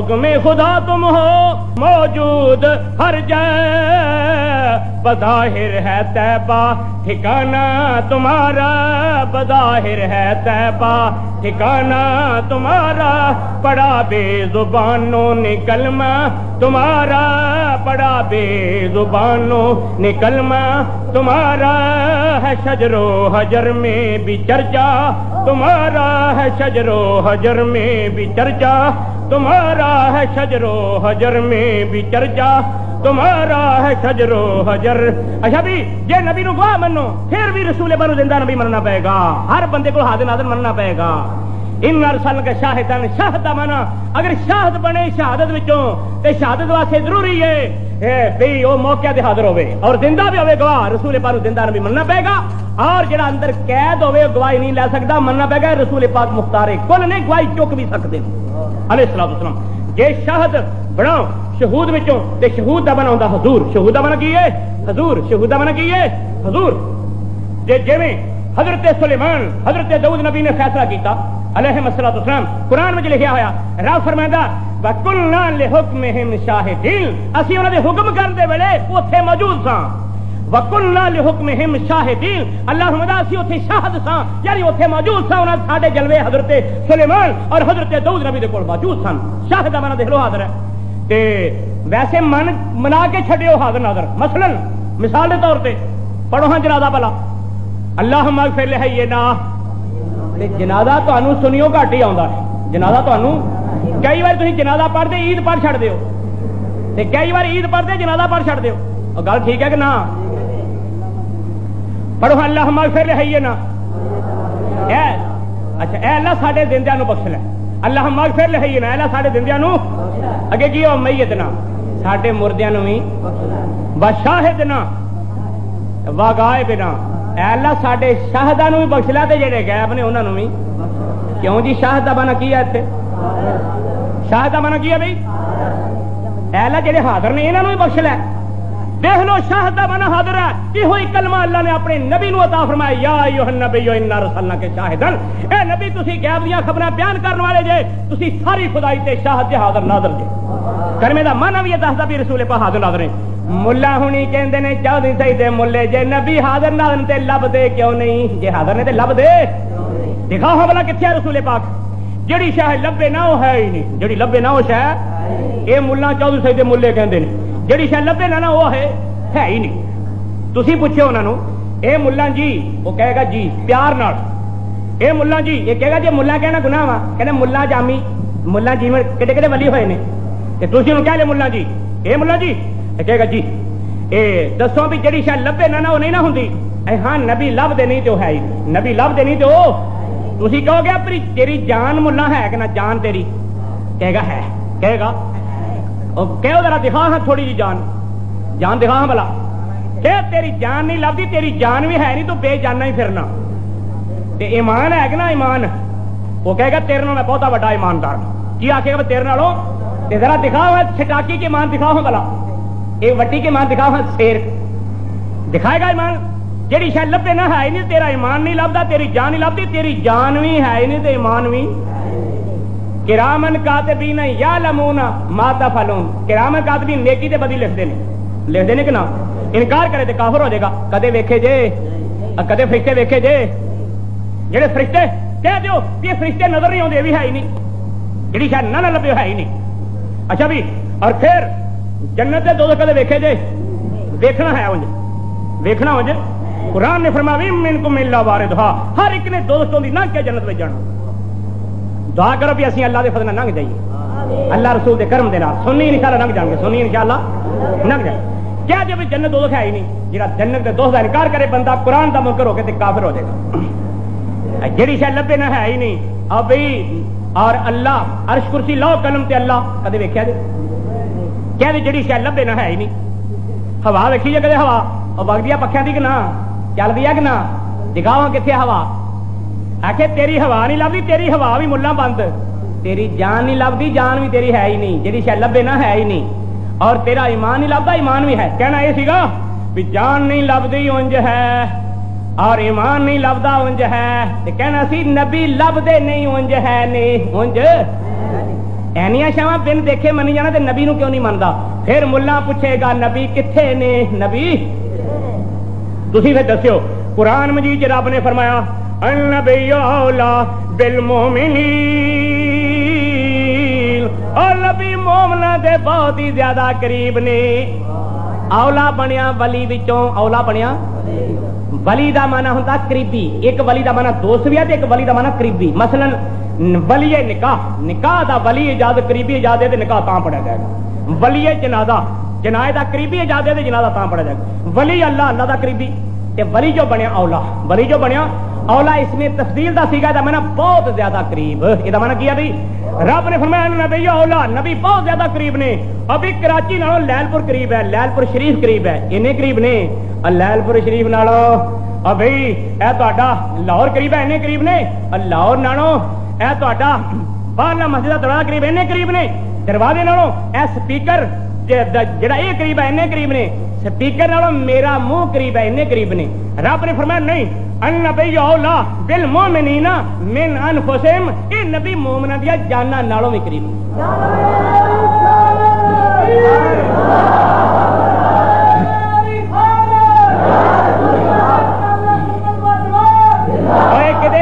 حکم خدا تم ہو موجود ہر جگہ، بظاہر ہے طیبہ ٹھکانہ تمہارا، بظاہر ہے طیبہ ٹھکانہ تمہارا، پڑا بے زبانوں نے کلمہ تمہارا، پڑا بے زبانوں نے کلمہ تمہارا، ہے شجر و حجر میں بھی چرچا تمہارا، ہے شجر و حجر میں بھی چرچا تمہارا، ہے شجر و حجر میں بھی چرچا تمہارا، ہے شجر و حجر۔ اچھا بھی جے نبی نو گواہ منو پھر بھی رسول بنو زندہ نبی مننا پائے گا، ہر بندے کو حاضر ناظر مننا پائے گا۔ ان ارسل کا شاہدن، شاہد دا مانا اگر شاہد بنے شہادت وچوں تے شہادت واسطے ضروری ہے بھئی وہ موقع تے حاضر ہوئے اور زندہ بھی ہوئے گواہ، رسول پاک زندہ نبی مننا پائے گا۔ اور جڑا اندر قید ہوئے گواہی نہیں لے سکتا مننا پائے گا رسول پاک مختار کل نے گواہی چک بھی سکتے علیہ الصلوۃ والسلام۔ جے شاہد بناؤ شہود وچوں تے شہود دا بنا ہوندا حضور، شہود دا بنا کی ہے حضور، شہود دا بنا کی ہے حضور۔ جے جویں حضرت سلیمان حضرت داؤد نبی نے فیصلہ کیتا علیہ الصلوۃ والسلام، قرآن میں لکھیا ہویا رب فرمائندا وَقُلْنَا لِحُكْمِهِمْ شَاهِدِينَ، اسی انہاں دے حکم کرن دے ویلے اوتھے موجود ساں۔ وَقُلْنَا لِحُكْمِهِمْ شَاهِدِينَ، اللہ فرمائندا اسی اوتھے شاہد ساں، یعنی اوتھے موجود ساں، انہاں ساڈے جلوے حضرت سلیمان اور حضرت داؤد نبی دے کول موجود سن۔ شاہد دا معنی دیکھ لو حاضر ہے تے ویسے منا کے چھڈیو حاضر ناظر۔ مثلا مثال دے طور تے پڑھو ہاں جنازہ بلا اللہم اغفر لحینا، تے جنازہ تانوں سنیو گھٹ ہی آوندا ہے، جنازہ تانوں کئی بار تسی جنازہ پڑھ دے عید پڑھ چھڑ دیو تے کئی بار عید پڑھ دے جنازہ پڑھ چھڑ دیو، اور گل ٹھیک ہے کہ نہ؟ پڑھو اللہم اغفر لحینا، اچھا اے اللہ ساڈے زندیاں نو بخش لے، اللہم اغفر لحینا، اے اللہ ساڈے زندیاں نو، اگے کی ہو میتنا ساڈے مردیاں نو وی، وشاہدنا وغائبنا، اے اللہ ساڈے شاہداں نو بھی بخش لے تے جڑے غائب نے انہاں نو بھی۔ کیوں جی شاہد دا معنی کی ہے اتنے؟ شاہد دا معنی کی ہے بھائی؟ اے اللہ جڑے حاضر نے انہاں نو بھی بخش لے۔ دیکھ لو شاہد دا معنی حاضر ہے، یہ ہوئی کلمہ اللہ نے اپنے نبی نو عطا فرمایا یا ایھا النبی انا ارسلناک شاہدن، اے نبی تسی غیب دیاں خبراں بیان کرن والے جے، تسی ساری خدائی تے شاہد تے حاضر ناظر جے۔ کلمے دا معنی بھی یہ دسدا بھی رسول پاک حاضر ناظر ہیں۔ ملا ہونی کہندے نے چودھری صحیح تے ملے جے نبی حاضر ناظر تے لب دے کیوں نہیں؟ جے حاضر نے تے لب دے دکھاؤ ہاں بلا کتنے ہے رسول پاک؟ جڑی شاہ لبے نہ ہو ہے ہی نہیں، جڑی لبے نہ ہو شاہ اے ملا چودھری صحیح تے ملے کہندے نے، جڑی شاہ لبے نہ وہ ہے ہی نہیں۔ تسی پوچھو انہاں نو اے ملا جی، وہ کہے گا جی پیار نال، اے ملا جی، یہ کہے گا جی ملا کہنا گناہ وا، کہنا ملا جامی ملا جی میں کڈے کڈے ولی ہوئے نے، تے تسی انہوں کہہ لے ملا جی اے ملا جی، یہ کہے گا جی اے دسو بھی جڑی شاہ لبے نہ وہ نہیں نہ ہوندی، اے ہاں نبی لب دے نہیں تو ہے ہی، نبی لب دے نہیں تو تسی کہو گے اپنی تیری جان ملا ہے کہ نہ جان تیری؟ کہے گا ہے، کہے گا کہو ذرا دکھا ہاں تھوڑی جی جان، جان دکھا ہاں بلا، کہ تیری جان نہیں لبدی، تیری جان بھی ہے نہیں تو بے جانا ہی پھرنا، تے ایمان ہے کہ نا ایمان؟ وہ کہے گا تیرے نال میں بہتا بڑا ایماندار، کی آکھے گا تیرے نالوں؟ تے ذرا دکھاؤ ہے چھٹاکی کے ایمان دکھاؤ ہاں بلا، ایک وٹی کے ایمان دکھاؤ ہاں، شیر دکھائے گا ایمان؟ جیڑی شاید لبے نہ ہے نہیں، تیرا ایمان نہیں لبدا، تیری جان نہیں لبدی، تیری جان بھی ہے نہیں تے ایمان بھی۔ کرامن کاتبین یعلمون ما تفعلون، کرامن کاتبین نیکی تے بدی لکھ دینے کہ نا؟ انکار کرے تے کافر ہو جائے گا۔ کدے ویکھے جے کدے فرشتے ویکھے جے، جڑے فرشتے کہہ دیو یہ فرشتے نظر نہیں آتے، یہ بھی ہے ہی نہیں، جڑی شاید نہ لبے ہے ہی نہیں۔ اچھا بھی اور پھر جنت دے دوزخ کدے ویکھے جے؟ ویکھنا ہے انج، ویکھنا انج۔ قرآن نے فرمایا منکم الا واردھا، ہر ایک نے دوزخ تو دی لنگ کے جنت میں جانا۔ دعا کرو بھی اسی اللہ دے فضل نال لنگ جائیے، اللہ رسول دے کرم دے نال، سنی انشاءاللہ لنگ جان گے، سنی انشاءاللہ لنگ جائیں۔ کیا جو بھی جنت دوزخ ہے ہی نہیں، جڑا جنت دے دوزخ دا انکار کرے بندہ قرآن دا منکر ہو کے تے کافر ہو جائے گا۔ جڑی شے لبے نہ ہے ہی نہیں ابھی، اور اللہ عرش کرسی لو قلم تے اللہ کدے ویکھیا جے؟ کیا جڑی شے لبے نہ ہے ہی نہیں۔ ہوا ویکھی جے کدے؟ ہوا او وگدی پکھیاں دی کہ نہ چل دی ہے کہ نہ؟ دکھاؤ کتنے ہوا؟ آخے تیری ہوا نہیں لبدی، تیری ہوا بھی ملا بند، تیری جان نہیں لبدی، جان بھی تیری ہے ہی نہیں، جڑی شے لبے نہ ہے ہی نہیں، اور تیرا ایمان نہیں لبدا، ایمان بھی ہے۔ کہنا یہ سیگا بھی جان نہیں لبدی انج ہے اور ایمان نہیں لبدا انج ہے، تے کہنا سی نبی لبدے نہیں انج ہے نہیں، انج اینیاں شاواں بن دیکھے منی جانا تے نبی نو کیوں نہیں مندا؟ پھر ملا پوچھے گا نبی کتھے نے؟ نبی تسی پھر دسیو قرآن مجید رب نے فرمایا النبی اولا بالمومنین، اور نبی مومناں دے بہت ہی زیادہ قریب نے۔ اولا بنیا ولی وچوں، اولا بنیا ولی دا معنی ہوندا قریبی، ایک ولی دا معنی دوست بھی ہے تے ایک ولی دا معنی قریبی۔ مثلا ولی نکاح، نکاح دا ولی اجازت قریبی اجازت تے نکاح تاں پڑھا جائے گا۔ ولی جنازہ، جنازے دا قریبی اجازت تے جنازہ تاں پڑھا جائے گا۔ ولی اللہ، اللہ دا قریبی، تے ولی جو بنیا اولا، ولی جو بنیا اولا اس میں تفضیل دا سیگا دا معنی بہت زیادہ قریب۔ یہ دا معنی کیا بھائی؟ رب نے فرمایا نبی اولا، نبی بہت زیادہ قریب نے۔ ابھی کراچی نالوں لیل پور قریب ہے، لیل پور شریف قریب ہے، انے قریب نے لیل پور شریف نالوں ابھی اے تہاڈا لاہور قریب ہے، انے قریب نے لاہور نالوں اے تہاڈا باہرلا مسجد دا دروازہ قریب انے قریب نے، دروازے نالوں اے سپیکر جڑا اے قریب ہے انے قریب نے، سپیکر نالوں میرا منہ قریب ہے انے قریب نے۔ رب نے فرمایا نہیں النبی اولا بالمومنین من انفسہم، اے نبی مومناں دی جاناں نالوں بھی قریب۔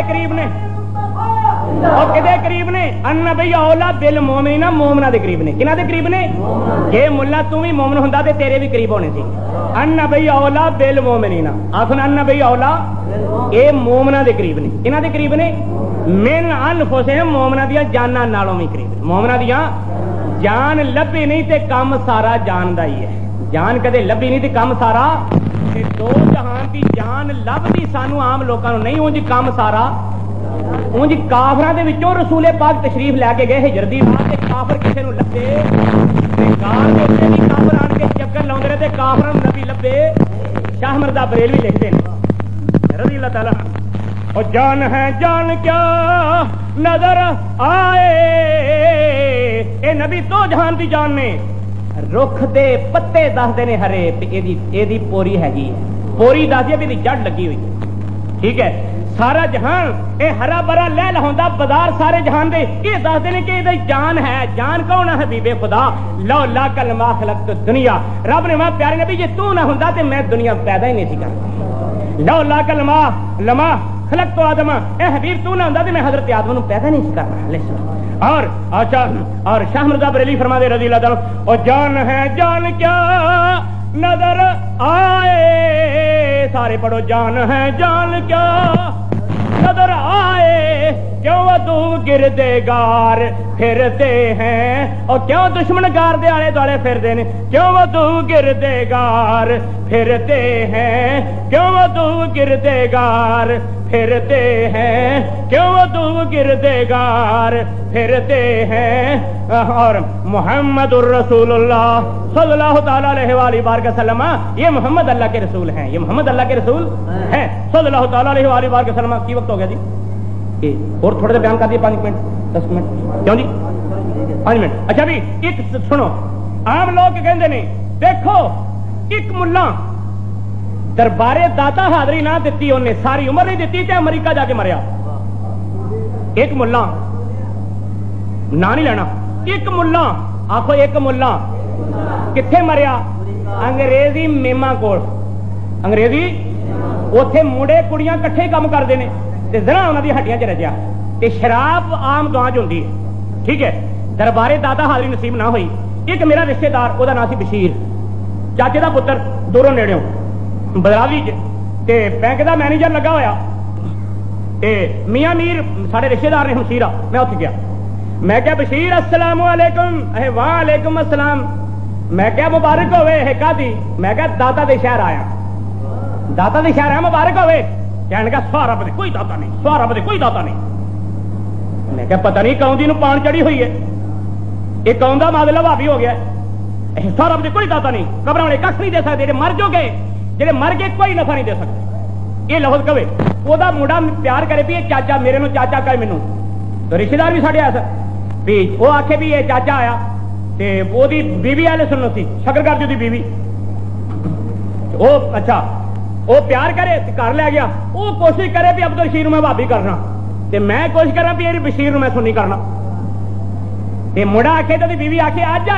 قریب نے اور کدے قریب نے؟ النبی اولا بالمومنین، مومناں دے قریب نے۔ کنہاں دے قریب نے؟ جے ملا تو بھی مومن ہوندا تے تیرے بھی قریب ہونے سی۔ النبی اولا بالمومنین، آکھنا النبی اولا اے مومناں دے قریب نے۔ کنہاں دے قریب نے؟ من انفسہم، مومناں دی جاناں نالوں بھی قریب نے۔ مومناں دی جان لبھی نہیں تے کم سارا جان دا ہی ہے۔ جان کدے لبھی نہیں تے کم سارا، تے دو جہان دی جان لبدی سانو عام لوکاں نوں نہیں، اونج کم سارا۔ اونج کافراں دے وچوں رسول پاک تشریف لے کے گئے ہجرت دی رات تے کافر کسے نوں لبے تے گار دے اوتے بھی کافر آن کے چکر لاوندے رہے تے کافراں نوں نبی لبے۔ شاہ مرزا بریلوی لکھدے ہیں رضی اللہ تعالی او جان ہے جان کیا نظر آئے، اے نبی تو جہان دی جان نے۔ رخ دے پتے دسدے نے ہرے تے ایدی پوری ਹੈਗੀ ہے، پوری دسدی بھی جڑ لگی ہوئی، ٹھیک ہے۔ سارا جہان اے ہرا بھرا لہل ہوندا بازار سارے جہان دے، یہ دسدے نے کہ یہ جان ہے۔ جان کون ہے؟ حبیب خدا لو لا کلمہ خلقت دنیا۔ رب نے ماں پیارے نبی جے تو نہ ہوندا تے میں دنیا پیدا ہی نہیں سی کرنا۔ لو لا کلمہ لما خلقت آدم، اے حبیب تو نہ ہوندا تے میں حضرت آدم نو پیدا نہیں سی کرنا علیہ السلام۔ اور اچھا، اور شاہ مرزا بریلی فرما دے رضی اللہ تعالی اور جان ہے جان کیا نظر آئے، سارے پڑھو جان ہے جان کیا نظر آئے، کیوں ادو گردے گار پھرتے ہیں، اور کیوں دشمن گار دے آلے دوالے پھردے نے، کیوں ادو گردے گار پھرتے ہیں، کیوں ادو گردے گار پھرتے ہیں، کیوں ادو گردے گار پھرتے ہیں۔ اور محمد الرسول اللہ صلی اللہ تعالیٰ علیہ وآلہ وسلم، یہ محمد اللہ کے رسول ہیں، یہ محمد اللہ کے رسول ہیں صلی اللہ تعالیٰ علیہ وآلہ وسلم۔ کی وقت ہو گیا جی؟ اور تھوڑے سے بیان کر دیے 5 منٹ 10 منٹ کیوں جی 5 منٹ؟ اچھا بھی ایک سنو، عام لوگ کہندے نے دیکھو ایک ملا دربارے داتا حاضری نہ دیتی، انہیں ساری عمر نہیں دیتی تے امریکہ جا کے مریا۔ ایک ملا نہ نہیں لینا، ایک ملا آخو ایک ملا کتھے مریا؟ انگریزی میما کول، انگریزی اوتھے مڑے کڑیاں کٹھے کام کرتے ہیں تے ذرا انہاں دی ہڈیاں چ رجیا تے شراب عام دعا چ ہوندی ہے، ٹھیک ہے۔ دربارے دادا حاضری نصیب نہ ہوئی۔ ایک میرا رشتہ دار وہ نام سی بشیر، چاچے دا پتر، دوروں نیڑیوں بدراوی تے بینک دا مینیجر لگا ہویا تے میاں میر سارے رشتہ دار نے ہمشیرہ، میں اتنے گیا، میں کیا بشیر السلام علیکم، وعلیکم السلام، میں کیا مبارک ہوئے ہے کا دی، میں کیا داتا دے شہر آیا، داتا دے شہر آیا مبارک ہوئے، کہنے کا سوارا بدے کوئی داتا نہیں، سوارا بدے کوئی داتا نہیں۔ میں کیا پتہ نہیں کون دی نو پان چڑی ہوئی ہے، یہ کون دا مادلہ بھابی ہو گیا ہے، سوارا بدے کوئی داتا نہیں، قبر والے کھ نہیں دے سکتے، جی مر جو گئے، جی مر گئے کوئی نفع نہیں دے سکتے۔ یہ لفظ کہے وہ مڈا پیار کرے بھی یہ چاچا میرے نو چاچا کہے مینوں، تو رشتے دار بھی ساڈے ایسا بھی وہ آخے بھی یہ چاچا آیا تے وہ دی بیوی والے سنو سی شکر گرج دی بیوی، وہ اچھا وہ پیار کرے گھر لے گیا، وہ کوشش کرے بھی عبد الرشید میں بھابی کرنا تے میں کوشش کرا بھی بشیر میں سنی کرنا، یہ مڑا آکھے تو بیوی آکھے آج